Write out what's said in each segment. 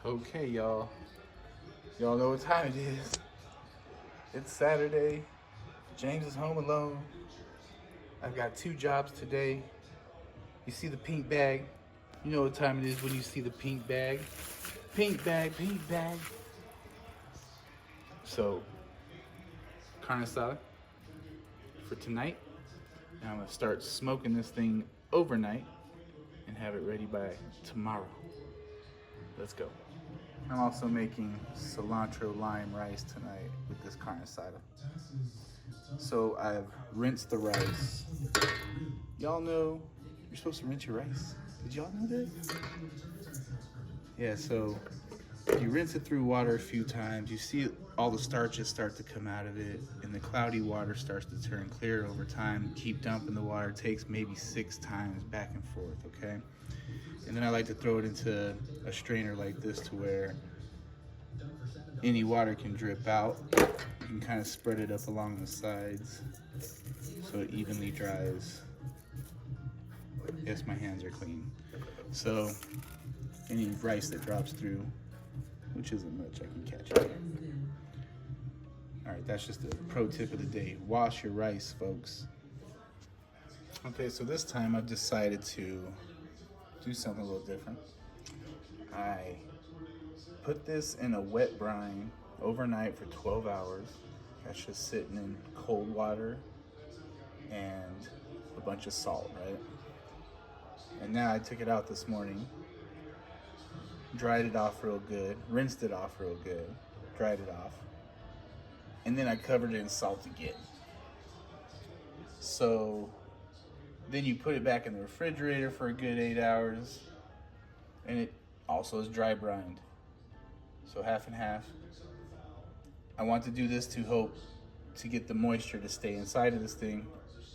Okay, y'all. Y'all know what time it is. It's Saturday. James is home alone. I've got 2 jobs today. You see the pink bag. You know what time it is when you see the pink bag. Pink bag, pink bag. So, carne asada for tonight. And I'm gonna start smoking this thing overnight and have it ready by tomorrow. Let's go. I'm also making cilantro lime rice tonight with this carne asada. So I've rinsed the rice. Y'all know you're supposed to rinse your rice. Did y'all know that? Yeah, so you rinse it through water a few times. You see all the starches start to come out of it, and the cloudy water starts to turn clear over time. Keep dumping the water. It takes maybe 6 times back and forth, okay? And then I like to throw it into a strainer like this to where any water can drip out. You can kind of spread it up along the sides so it evenly dries. Yes, my hands are clean. So any rice that drops through, which isn't much, I can catch it. All right, that's just a pro tip of the day. Wash your rice, folks. Okay, so this time I've decided to do something a little different. I put this in a wet brine overnight for 12 hours. That's just sitting in cold water and a bunch of salt, right? And now I took it out this morning, dried it off real good, rinsed it off real good, dried it off, and then I covered it in salt again. So then you put it back in the refrigerator for a good 8 hours, and it also is dry brined. So half and half. I want to do this to hope to get the moisture to stay inside of this thing.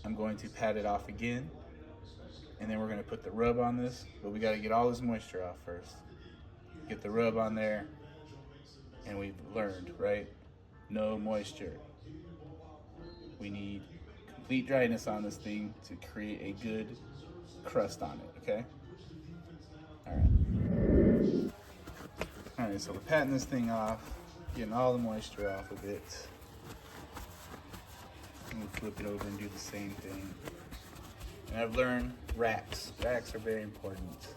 I'm going to pat it off again, and then we're going to put the rub on this, but we got to get all this moisture off first. Get the rub on there, and we've learned, right? No moisture. We need complete dryness on this thing to create a good crust on it, okay? All right. All right, so we're patting this thing off, getting all the moisture off of it. And we'll flip it over and do the same thing. And I've learned racks. Racks are very important.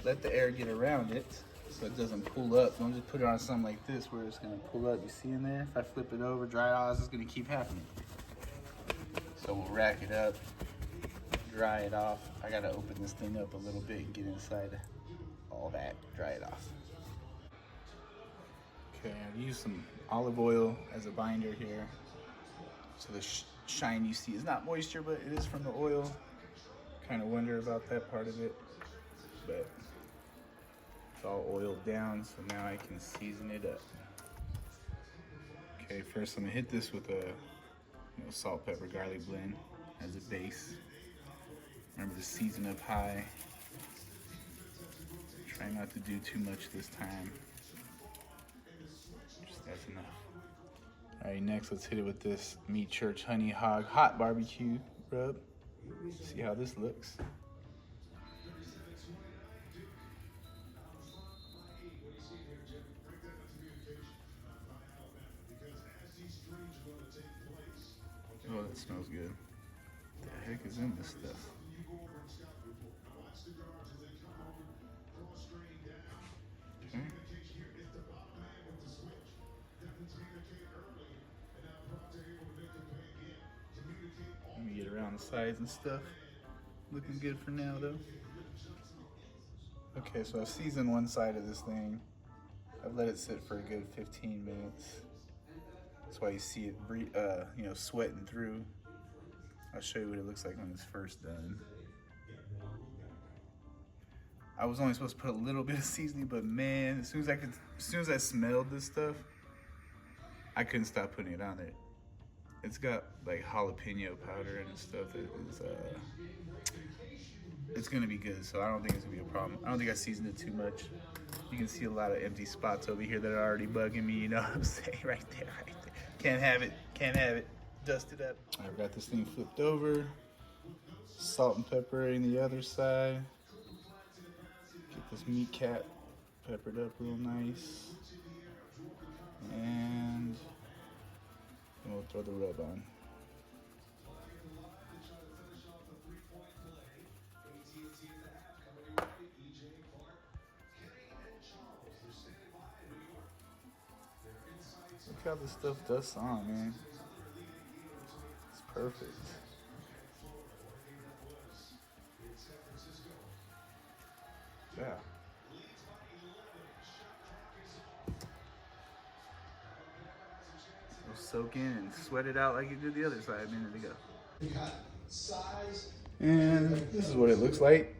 Let the air get around it so it doesn't pull up. Don't just put it on something like this where it's gonna pull up. You see in there? If I flip it over, dry off, it's gonna keep happening. So we'll rack it up, dry it off. I gotta open this thing up a little bit and get inside all that, dry it off. Okay, I've used some olive oil as a binder here. So the shine you see is not moisture, but it is from the oil. Kind of wonder about that part of it, but it's all oiled down, so now I can season it up. Okay, first I'm gonna hit this with a salt, pepper, garlic blend as a base. Remember to season up high. Try not to do too much this time. Just that's enough. All right, next let's hit it with this Meat Church Honey Hog Hot Barbecue Rub. See how this looks. Oh, that smells good. What the heck is in this stuff? Okay. Let me get around the sides and stuff. Looking good for now though. Okay, so I've seasoned one side of this thing. I've let it sit for a good 15 minutes. That's why you see it, sweating through. I'll show you what it looks like when it's first done. I was only supposed to put a little bit of seasoning, but man, as soon as I smelled this stuff, I couldn't stop putting it on there. It's got like jalapeno powder and stuff that is, it's gonna be good, so I don't think it's gonna be a problem. I don't think I seasoned it too much. You can see a lot of empty spots over here that are already bugging me, you know what I'm saying? Right there, right there. Can't have it, can't have it. Dust it up. I've got this thing flipped over. Salt and pepper in the other side. Get this meat cap Peppered up real nice. And we'll throw the rub on. Look how this stuff dusts on, man. It's perfect. Yeah. We'll soak in and sweat it out like you did the other side a minute ago. And this is what it looks like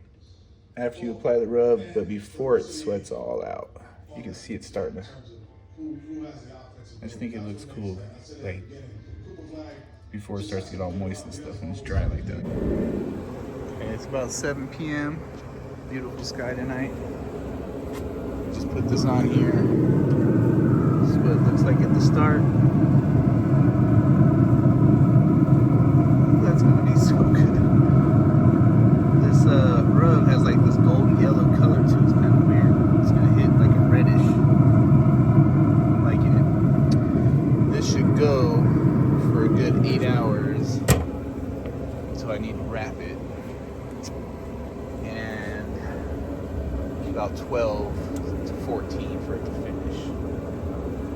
after you apply the rub, but before it sweats all out. You can see it starting to. I just think it looks cool, like before it starts to get all moist and stuff, and it's dry like that. Okay, it's about 7 p.m. Beautiful sky tonight. Just put this on here. This is what it looks like at the start. That's gonna be so good. This rub has like this golden yellow color to it. It's kind of weird. It's gonna hit like a reddish. I'm liking it. This should go for a good 8 hours. So I need to wrap it. And about 12 to 14 for it to finish.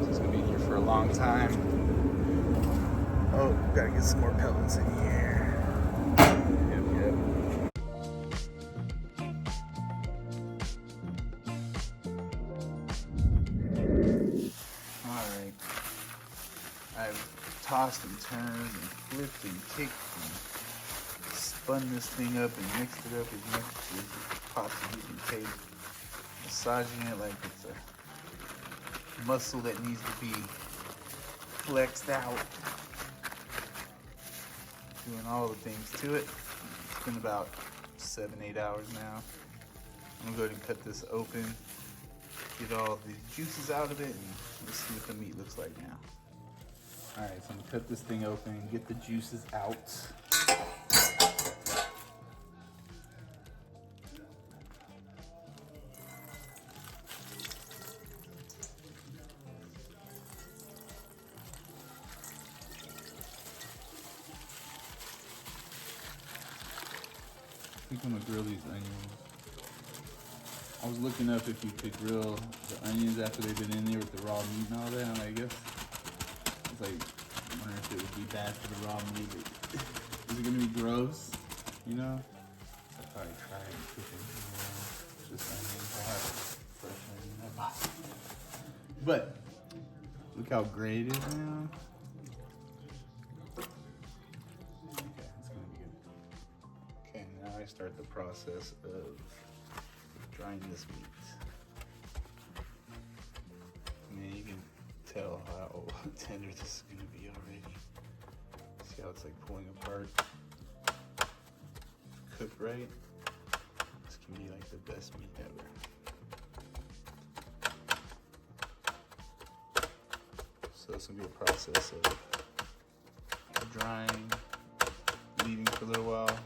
So it's gonna be here for a long time. Oh, gotta get some more pellets in here. Yep. Alright. I've tossed and turned and flipped and kicked and spun this thing up and mixed it up as much as possibly can take. Massaging it like it's a muscle that needs to be flexed out. Doing all the things to it. It's been about 7-8 hours now. I'm gonna go ahead and cut this open, get all the juices out of it, and let's see what the meat looks like now. All right, so I'm gonna cut this thing open and get the juices out. I think I'm gonna grill these onions. I was looking up if you could grill the onions after they've been in there with the raw meat and all that, and I guess it's like, I wonder if it would be bad for the raw meat. Is it gonna be gross? You know? So I'll probably try it and cook it. You know? Just onions. I'll have fresh onion in that box. But look how great it is now. I start the process of drying this meat. Man, you can tell how tender this is going to be already. See how it's like pulling apart. Cooked right, this can be like the best meat ever. So it's going to be a process of drying, leaving for a little while,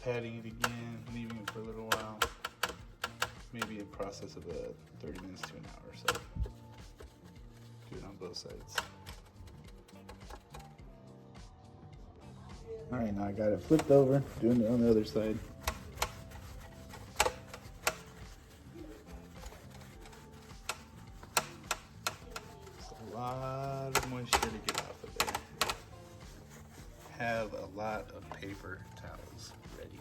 patting it again, leaving it for a little while. Maybe a process of 30 minutes to an hour or so. Do it on both sides. All right, now I got it flipped over, doing it on the other side. It's a lot of moisture to get off of there. Have a lot of paper towels ready.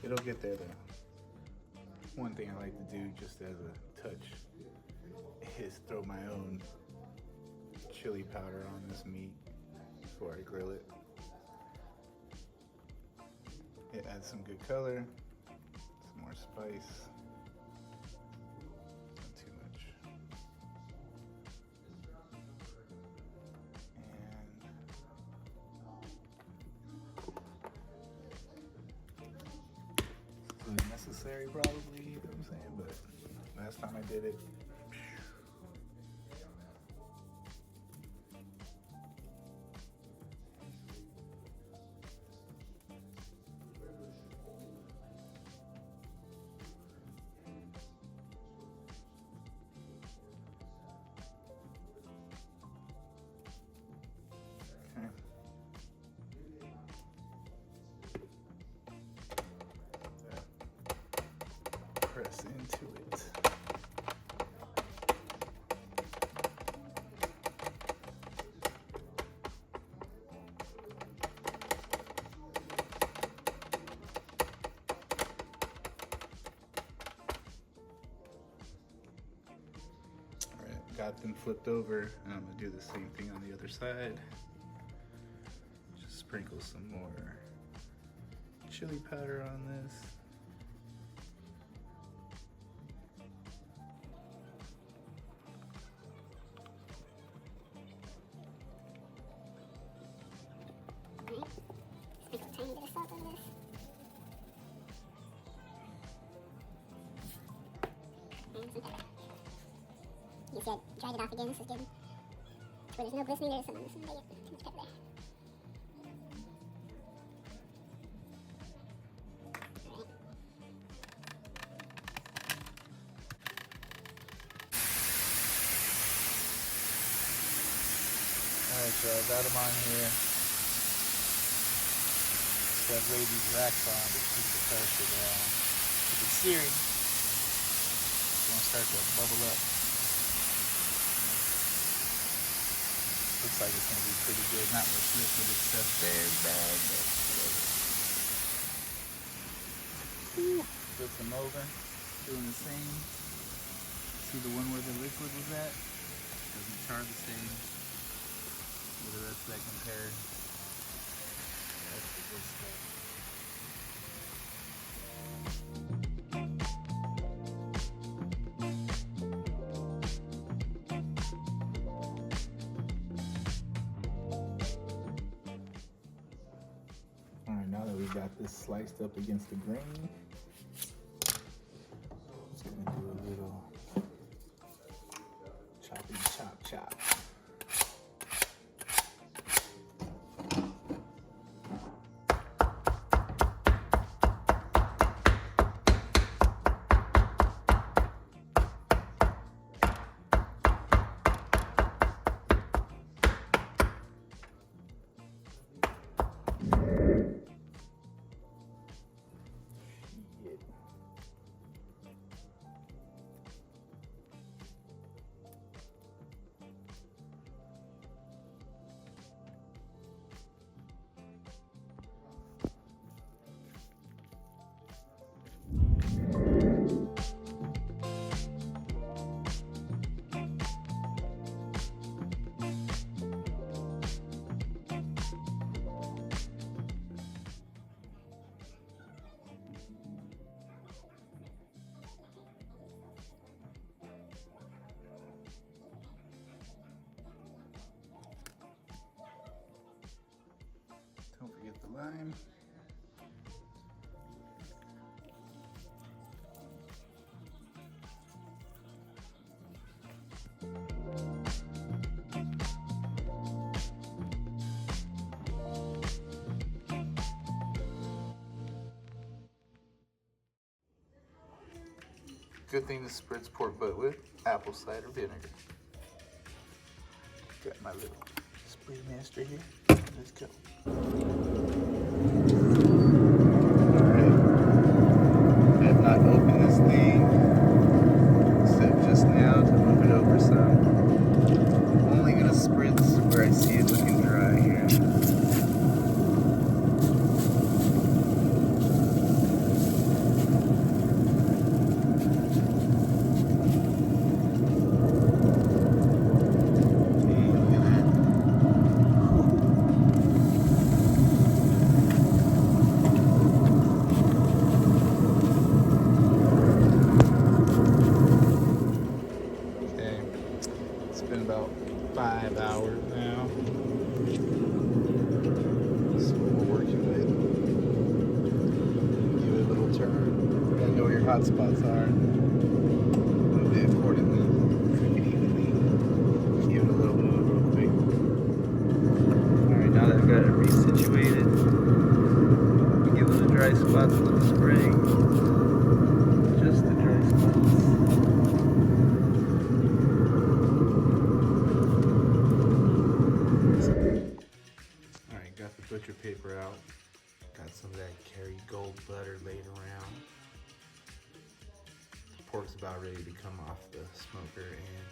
It'll get there though. One thing I like to do just as a touch is throw my own chili powder on this meat before I grill it. It adds some good color, some more spice. Not too much. And necessary probably, you know what I'm saying? But last time I did it, press into it. Alright, got them flipped over, and I'm gonna do the same thing on the other side. Just sprinkle some more chili powder on this. You see, I dried it off again. This is good. Where there's no glistening, there's some on this one, but yeah, too much pepper there. Alright, so I got them on here. So I've laid these racks on to keep the pressure down. Keep it searing. It's gonna start to bubble up. Looks like it's gonna be pretty good. Not much liquid except there's bad, but whatever. Flip them over, doing the same. See the one where the liquid was at? Doesn't char the same. What the rest of that compared? That's the good stuff. Alright, now that we got this sliced up against the grain, just gonna do a little choppy chop. Don't forget the lime. Good thing to spritz pork butt with apple cider vinegar. Got my little spray master here. Let's go. Alright. I have not opened this thing except just now to move it over some. I'm only gonna spritz where I see it looking dry here. About 5 hours now. That's what we're working with. Give it a little turn. You gotta know where your hot spots are. Move it accordingly. Cook it evenly. Give it a little move real quick. Alright, now that I've got it resituated, give it the dry spots with the spray. Just the dry spots. Butcher paper out. Got some of that Kerrygold butter laid around. pork's about ready to come off the smoker, and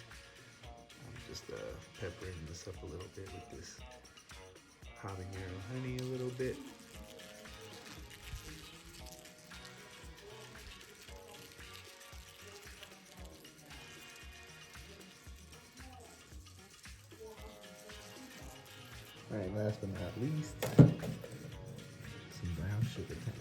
I'm just peppering this up a little bit with this habanero honey a little bit. All right, last but not least, some brown sugar time.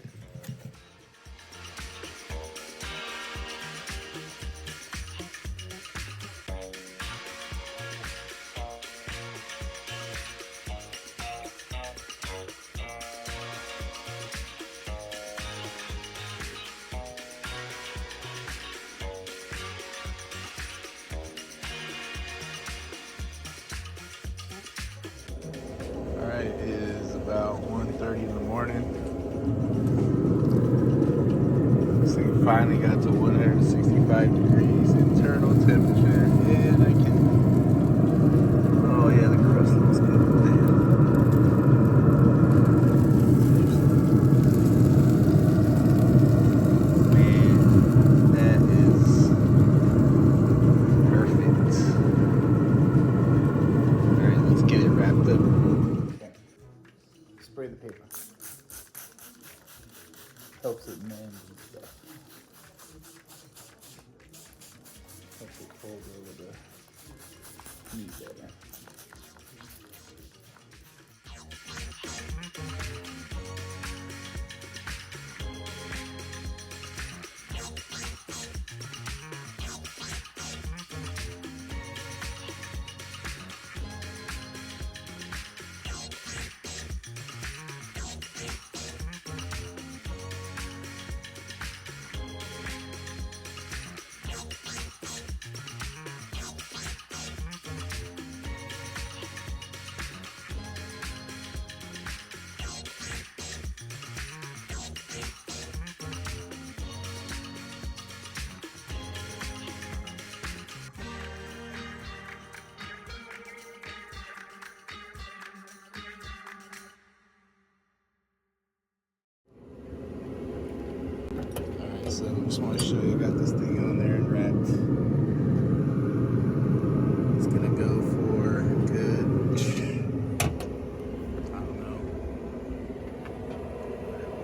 It is about 1:30 in the morning. This thing finally got to 165 degrees internal temperature, and I can. Oh yeah, the crust looks good. Man, that is perfect. All right, let's get it wrapped up. Spray the paper. Helps it mend and stuff. Helps it hold over the meat better. So I just want to show you, got this thing on there and wrapped. It's gonna go for good, I don't know,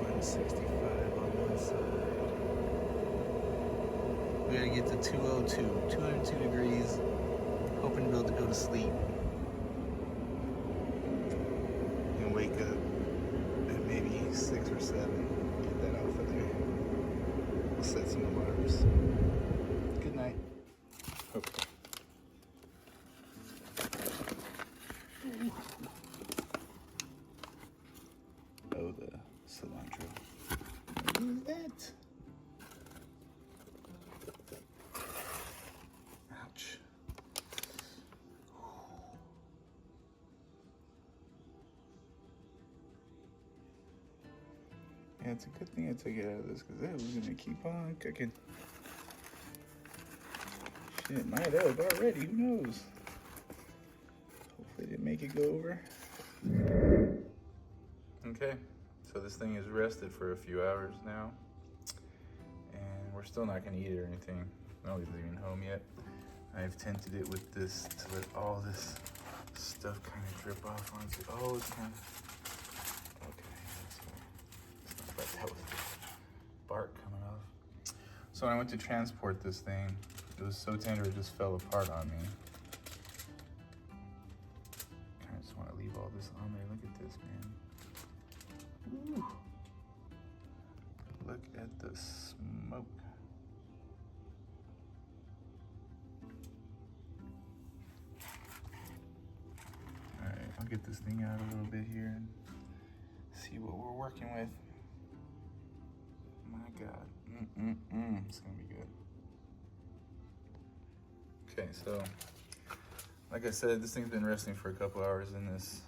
165 on one side. We gotta get to 202 degrees. Hoping to be able to go to sleep and wake up at maybe 6 or 7. Get that off of there. Set some alarms. Good night. Okay. Oh, the cilantro. What is that? Ouch. Yeah, it's a good thing I took it out of this because that was gonna keep on cooking. Shit, might have already, who knows? Hopefully it didn't make it go over. Okay, so this thing is rested for a few hours now. And we're still not gonna eat it or anything. Nobody's leaving home yet. I've tinted it with this to let all this stuff kind of drip off onto, oh, it's kind of, that was bark coming off. So when I went to transport this thing, it was so tender it just fell apart on me. I just want to leave all this on there. Look at this, man. Ooh. Look at the smoke. All right, I'll get this thing out a little bit here and see what we're working with. My God, it's gonna be good. Okay, so like I said, this thing's been resting for a couple hours in this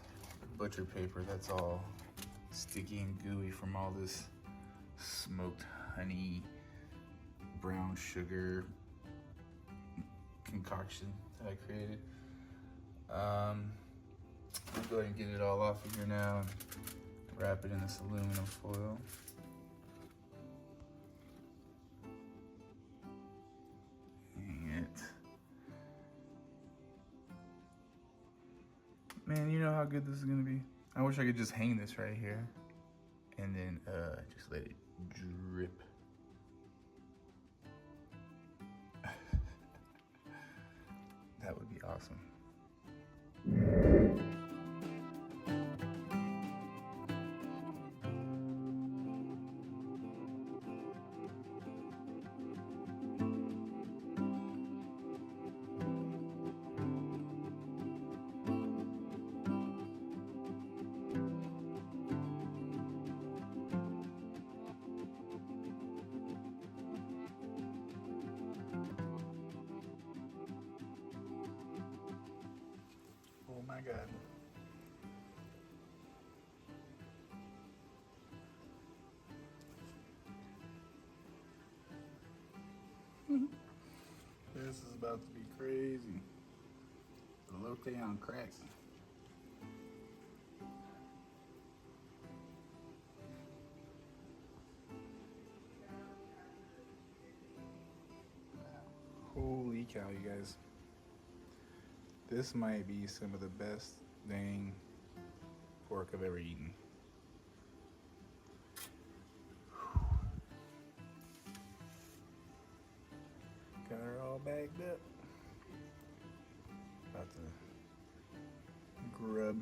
butcher paper. That's all sticky and gooey from all this smoked honey, brown sugar concoction that I created. I'll go ahead and get it all off of here now and wrap it in this aluminum foil. how good this is gonna be? I wish I could just hang this right here and then just let it drip. That would be awesome. Oh my God. This is about to be crazy. Elote on crack. Holy cow, you guys. This might be some of the best dang pork I've ever eaten. Got her all bagged up. About to grub.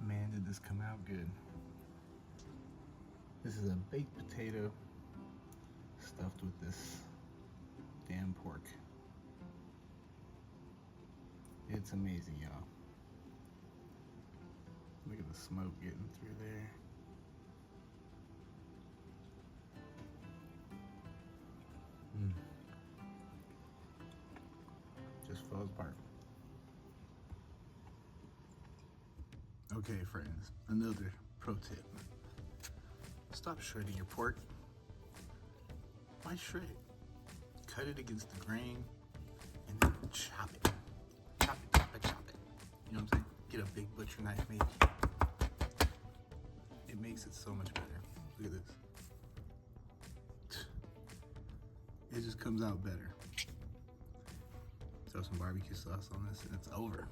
Man, did this come out good. This is a baked potato stuffed with this damn pork. It's amazing, y'all. Look at the smoke getting through there. Just falls apart. Okay, friends, another pro tip. Stop shredding your pork. Why shred it? Cut it against the grain and then chop it. Chop it, chop it, chop it. You know what I'm saying? Get a big butcher knife maybe. It makes it so much better. Look at this. It just comes out better. Throw some barbecue sauce on this and it's over.